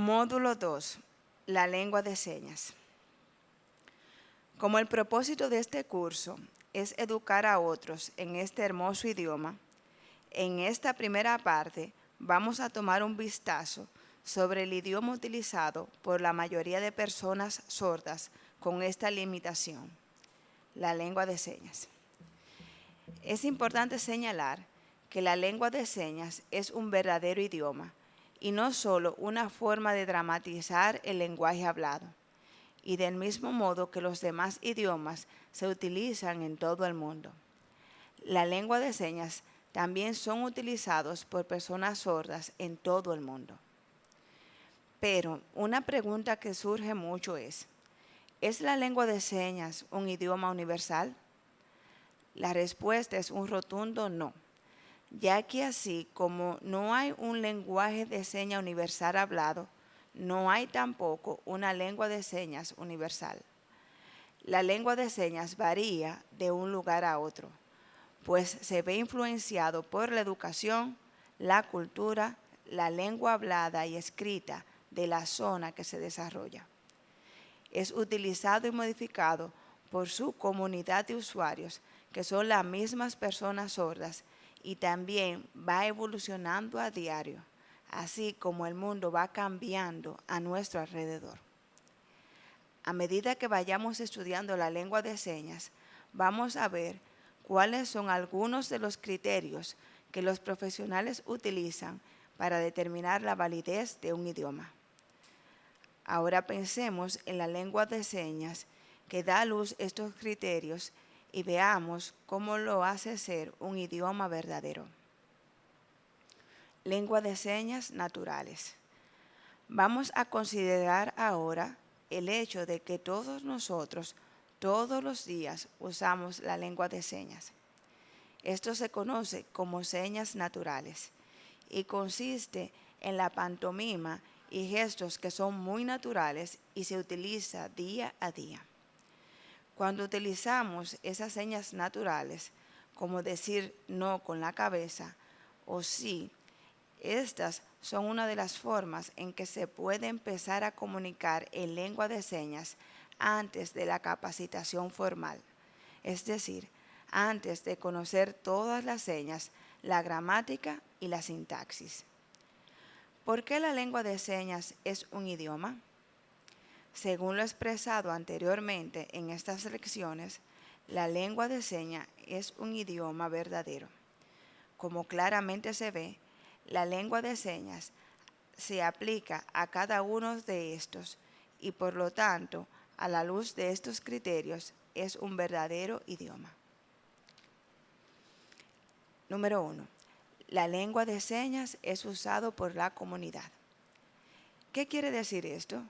Módulo 2. La lengua de señas. Como el propósito de este curso es educar a otros en este hermoso idioma, en esta primera parte vamos a tomar un vistazo sobre el idioma utilizado por la mayoría de personas sordas con esta limitación, la lengua de señas. Es importante señalar que la lengua de señas es un verdadero idioma y no solo una forma de dramatizar el lenguaje hablado, y del mismo modo que los demás idiomas se utilizan en todo el mundo. La lengua de señas también son utilizados por personas sordas en todo el mundo. Pero una pregunta que surge mucho ¿es la lengua de señas un idioma universal? La respuesta es un rotundo no, ya que así como no hay un lenguaje de señas universal hablado, no hay tampoco una lengua de señas universal. La lengua de señas varía de un lugar a otro, pues se ve influenciado por la educación, la cultura, la lengua hablada y escrita de la zona que se desarrolla. Es utilizado y modificado por su comunidad de usuarios, que son las mismas personas sordas, y también va evolucionando a diario, así como el mundo va cambiando a nuestro alrededor. A medida que vayamos estudiando la lengua de señas, vamos a ver cuáles son algunos de los criterios que los profesionales utilizan para determinar la validez de un idioma. Ahora pensemos en la lengua de señas que da a luz estos criterios y veamos cómo lo hace ser un idioma verdadero. Lengua de señas naturales. Vamos a considerar ahora el hecho de que todos nosotros, todos los días, usamos la lengua de señas. Esto se conoce como señas naturales y consiste en la pantomima y gestos que son muy naturales y se utiliza día a día. Cuando utilizamos esas señas naturales, como decir no con la cabeza o sí, estas son una de las formas en que se puede empezar a comunicar en lengua de señas antes de la capacitación formal, es decir, antes de conocer todas las señas, la gramática y la sintaxis. ¿Por qué la lengua de señas es un idioma? Según lo expresado anteriormente en estas lecciones, la lengua de señas es un idioma verdadero. Como claramente se ve, la lengua de señas se aplica a cada uno de estos y por lo tanto, a la luz de estos criterios, es un verdadero idioma. Número 1. La lengua de señas es usado por la comunidad. ¿Qué quiere decir esto?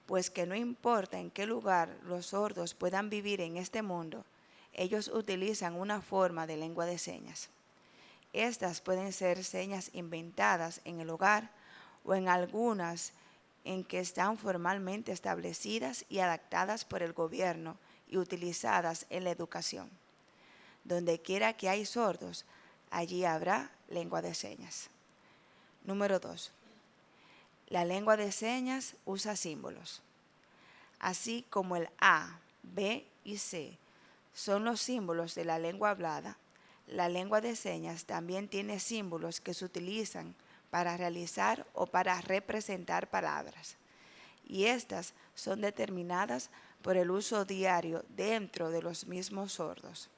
Pues que no importa en qué lugar los sordos puedan vivir en este mundo, ellos utilizan una forma de lengua de señas. Estas pueden ser señas inventadas en el hogar o en algunas en que están formalmente establecidas y adaptadas por el gobierno y utilizadas en la educación. Donde quiera que hay sordos, allí habrá lengua de señas. Número 2. La lengua de señas usa símbolos. Así como el A, B y C son los símbolos de la lengua hablada, la lengua de señas también tiene símbolos que se utilizan para realizar o para representar palabras, y estas son determinadas por el uso diario dentro de los mismos sordos.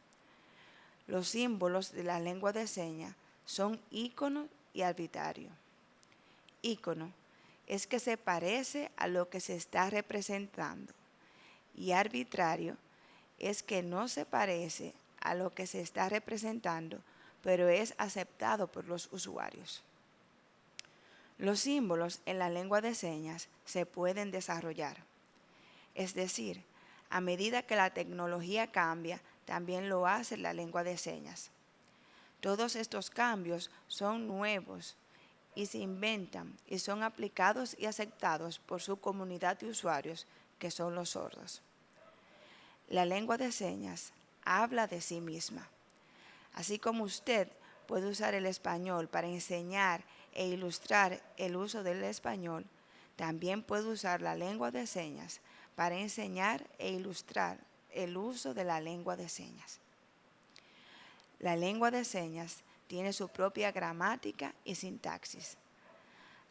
Los símbolos de la lengua de señas son ícono y arbitrario. Ícono es que se parece a lo que se está representando, y arbitrario es que no se parece a lo que se está representando, pero es aceptado por los usuarios. Los símbolos en la lengua de señas se pueden desarrollar. Es decir, a medida que la tecnología cambia, también lo hace la lengua de señas. Todos estos cambios son nuevos y se inventan y son aplicados y aceptados por su comunidad de usuarios, que son los sordos. La lengua de señas habla de sí misma. Así como usted puede usar el español para enseñar e ilustrar el uso del español, También puede usar la lengua de señas para enseñar e ilustrar el uso de la lengua de señas. La lengua de señas tiene su propia gramática y sintaxis.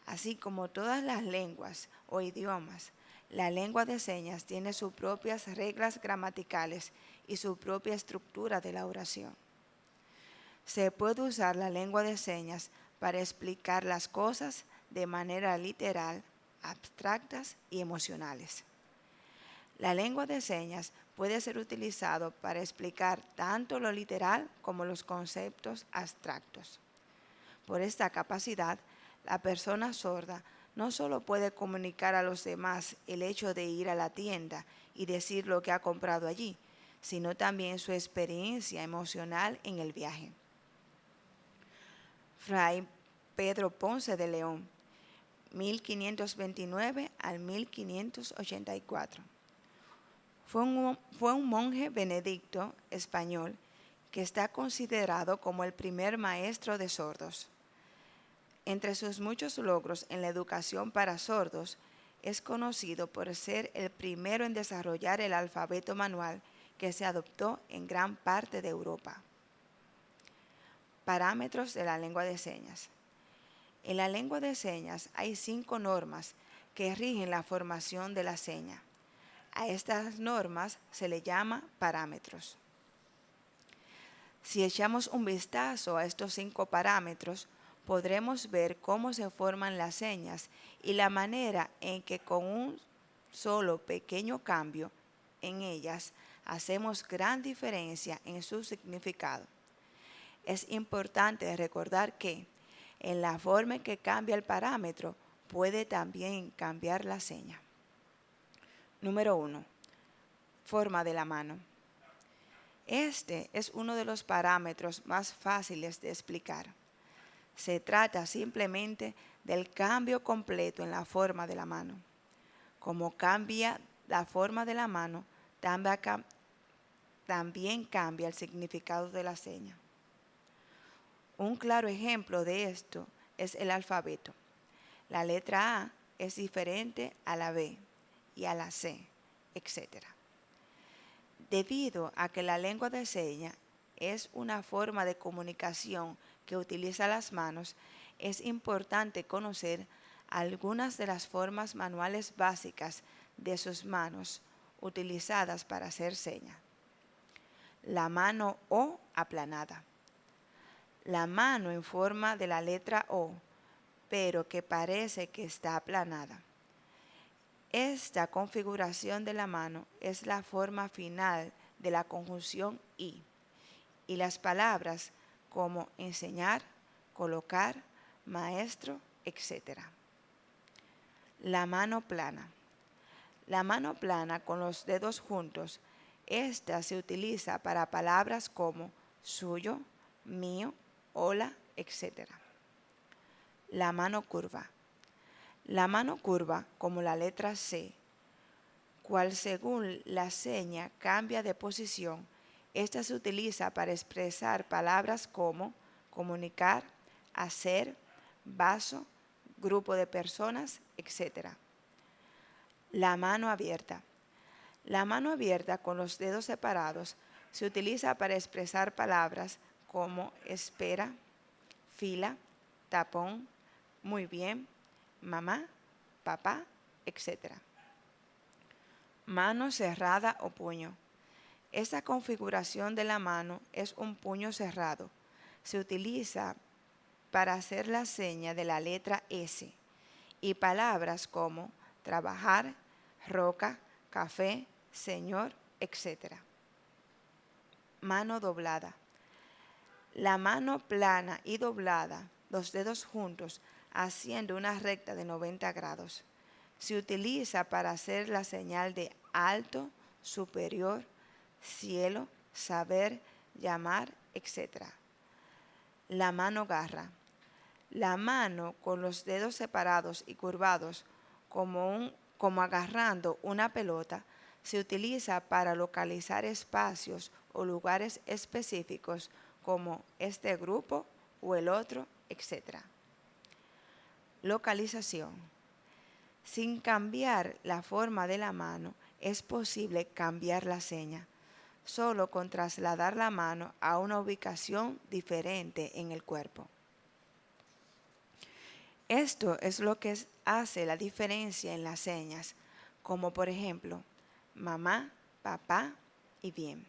Así como todas las lenguas o idiomas, la lengua de señas tiene sus propias reglas gramaticales y su propia estructura de la oración. Se puede usar la lengua de señas para explicar las cosas de manera literal, abstractas y emocionales. La lengua de señas puede ser utilizado para explicar tanto lo literal como los conceptos abstractos. Por esta capacidad, la persona sorda no solo puede comunicar a los demás el hecho de ir a la tienda y decir lo que ha comprado allí, sino también su experiencia emocional en el viaje. Fray Pedro Ponce de León, 1529 al 1584. Fue un monje benedicto español que está considerado como el primer maestro de sordos. Entre sus muchos logros en la educación para sordos, es conocido por ser el primero en desarrollar el alfabeto manual que se adoptó en gran parte de Europa. Parámetros de la lengua de señas. En la lengua de señas hay 5 normas que rigen la formación de la seña. A estas normas se le llama parámetros. Si echamos un vistazo a estos 5 parámetros, podremos ver cómo se forman las señas y la manera en que con un solo pequeño cambio en ellas hacemos gran diferencia en su significado. Es importante recordar que en la forma en que cambia el parámetro puede también cambiar la seña. Número 1. Forma de la mano. Este es uno de los parámetros más fáciles de explicar. Se trata simplemente del cambio completo en la forma de la mano. Como cambia la forma de la mano, también cambia el significado de la seña. Un claro ejemplo de esto es el alfabeto. La letra A es diferente a la B y a la C, etc. Debido a que la lengua de señas es una forma de comunicación que utiliza las manos, es importante conocer algunas de las formas manuales básicas de sus manos utilizadas para hacer señas. La mano O aplanada. La mano en forma de la letra O, pero que parece que está aplanada. Esta configuración de la mano es la forma final de la conjunción y las palabras como enseñar, colocar, maestro, etc. La mano plana. La mano plana con los dedos juntos, esta se utiliza para palabras como suyo, mío, hola, etc. La mano curva. La mano curva, como la letra C, cual según la seña cambia de posición, esta se utiliza para expresar palabras como comunicar, hacer, vaso, grupo de personas, etc. La mano abierta. La mano abierta con los dedos separados se utiliza para expresar palabras como espera, fila, tapón, muy bien, mamá, papá, etc. Mano cerrada o puño. Esta configuración de la mano es un puño cerrado. Se utiliza para hacer la seña de la letra S y palabras como trabajar, roca, café, señor, etc. Mano doblada. La mano plana y doblada, los dedos juntos, haciendo una recta de 90 grados. Se utiliza para hacer la señal de alto, superior, cielo, saber, llamar, etc. La mano garra. La mano con los dedos separados y curvados como agarrando una pelota se utiliza para localizar espacios o lugares específicos como este grupo o el otro, etc. Localización. Sin cambiar la forma de la mano, es posible cambiar la seña, solo con trasladar la mano a una ubicación diferente en el cuerpo. Esto es lo que hace la diferencia en las señas, como por ejemplo, mamá, papá y bien.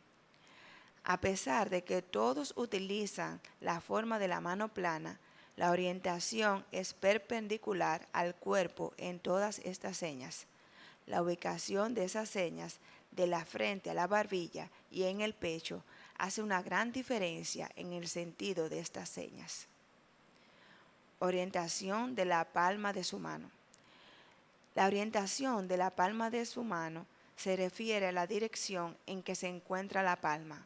A pesar de que todos utilizan la forma de la mano plana, la orientación es perpendicular al cuerpo en todas estas señas. La ubicación de esas señas de la frente a la barbilla y en el pecho hace una gran diferencia en el sentido de estas señas. Orientación de la palma de su mano. La orientación de la palma de su mano se refiere a la dirección en que se encuentra la palma.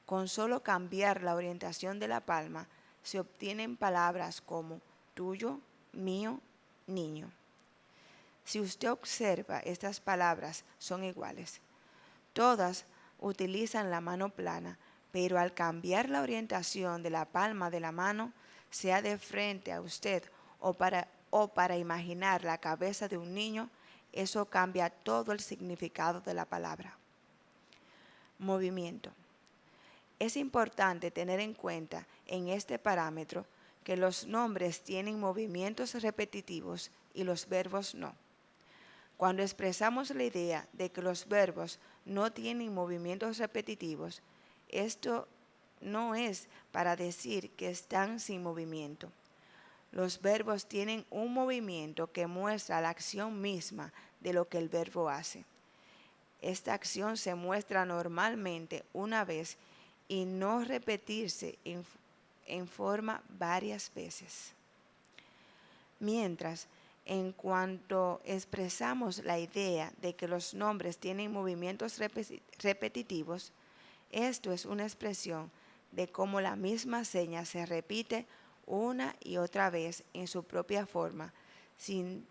Con solo cambiar la orientación de la palma, se obtienen palabras como tuyo, mío, niño. Si usted observa, estas palabras son iguales. Todas utilizan la mano plana, pero al cambiar la orientación de la palma de la mano, sea de frente a usted o para imaginar la cabeza de un niño, eso cambia todo el significado de la palabra. Movimiento. Es importante tener en cuenta en este parámetro que los nombres tienen movimientos repetitivos y los verbos no. Cuando expresamos la idea de que los verbos no tienen movimientos repetitivos, esto no es para decir que están sin movimiento. Los verbos tienen un movimiento que muestra la acción misma de lo que el verbo hace. Esta acción se muestra normalmente una vez y no repetirse en forma varias veces. Mientras, en cuanto expresamos la idea de que los nombres tienen movimientos repetitivos, esto es una expresión de cómo la misma seña se repite una y otra vez en su propia forma, sin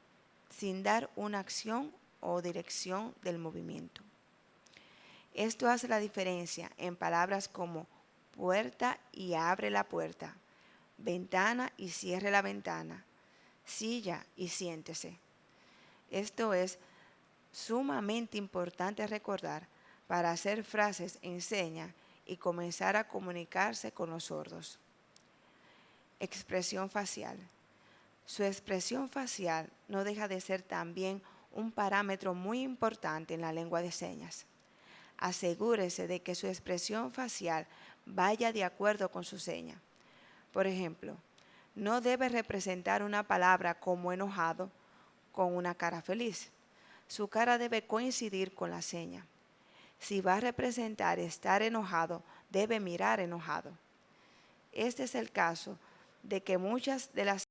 dar una acción o dirección del movimiento. Esto hace la diferencia en palabras como puerta y abre la puerta, ventana y cierre la ventana, silla y siéntese. Esto es sumamente importante recordar para hacer frases en seña y comenzar a comunicarse con los sordos. Expresión facial. Su expresión facial no deja de ser también un parámetro muy importante en la lengua de señas. Asegúrese de que su expresión facial vaya de acuerdo con su seña. Por ejemplo, no debe representar una palabra como enojado con una cara feliz. Su cara debe coincidir con la seña. Si va a representar estar enojado, debe mirar enojado. Este es el caso de que muchas de las